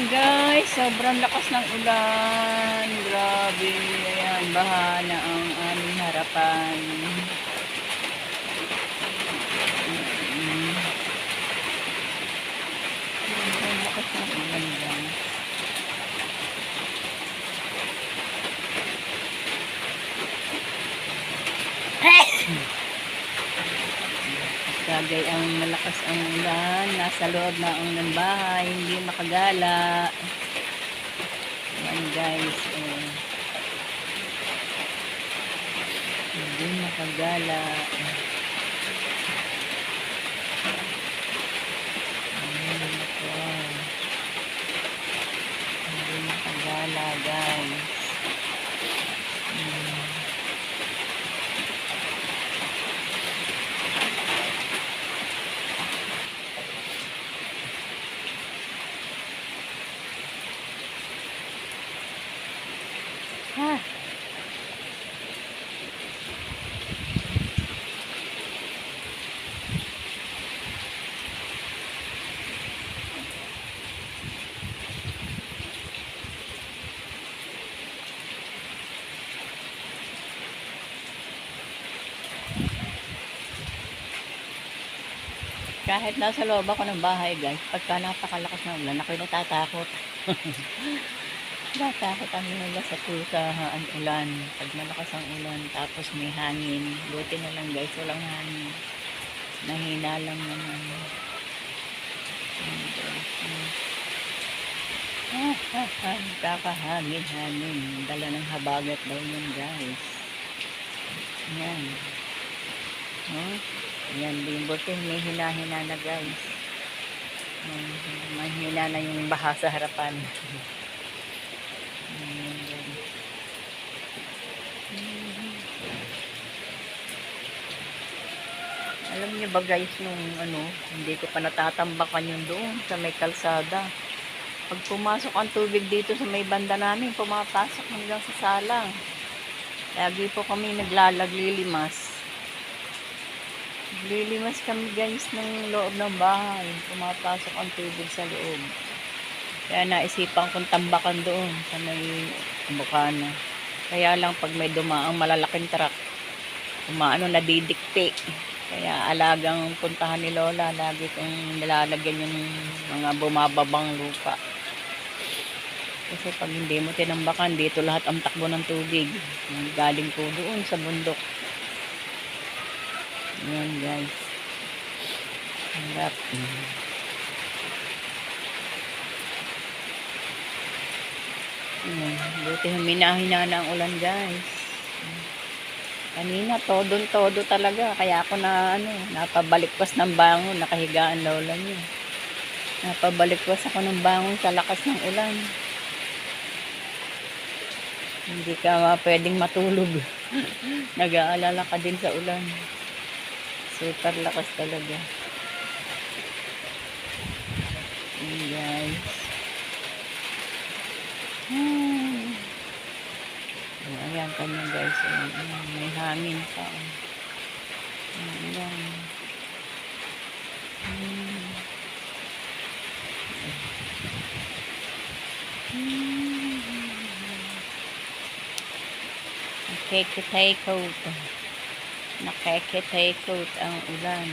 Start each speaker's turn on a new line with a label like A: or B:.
A: Guys, sobrang lakas ng ulan. Grabe. Ayan, baha na ang aming harapan. Sobrang lakas ng ulan, guys. Kagay ang malakas ang ulan. Nasa loob na ang ng bahay. Hindi makagala. Ayan, guys. Hindi makagala. Hindi makagala, guys. Ha? Kahit nasa loob ako ng bahay, guys, pagka napakalakas ng ulan, ako'y natatakot. Natakot ang nila sa ang ulan. Pag malakas ang ulan, tapos may hangin. Buti na lang, guys, walang hangin. Nahina lang naman. Kakahangin-hangin. Dala ng habagat daw yun, guys. Yan. Yan, buti may hina-hina na, guys. May hina na yung baha sa harapan. Alam niyo ba, guys, nung hindi ko pa natatambakan yun doon sa may kalsada. Pag pumasok ang tubig dito sa may banda namin, pumapasok hanggang sa salang. Lagi po kami naglilimas. Naglilimas kami, guys, ng loob ng bahay. Pumapasok ang tubig sa loob. Kaya naisipan kong tambakan doon sa may bukana. Kaya lang pag may dumaang malalaking truck, nadidikti. Kaya alagang puntahan ni Lola, lagi kong nilalagyan yung mga bumababang lupa. Kasi pag hindi mo tinambakan, dito lahat ang takbo ng tubig. Galing po doon sa bundok. Ayan, guys. Harap. Buti huminahina na ang ulan, guys. Kanina, todo talaga. Kaya ako napabalikwas ng bangon. Nakahigaan Lola niya. Napabalikwas ako ng bangon sa lakas ng ulan. Hindi ka pwedeng matulog. Nag-aalala ka din sa ulan. Super lakas talaga. Guys. Ayan kanya, guys. May hangin pa. Ayan. Nakikitaikot ang ulan.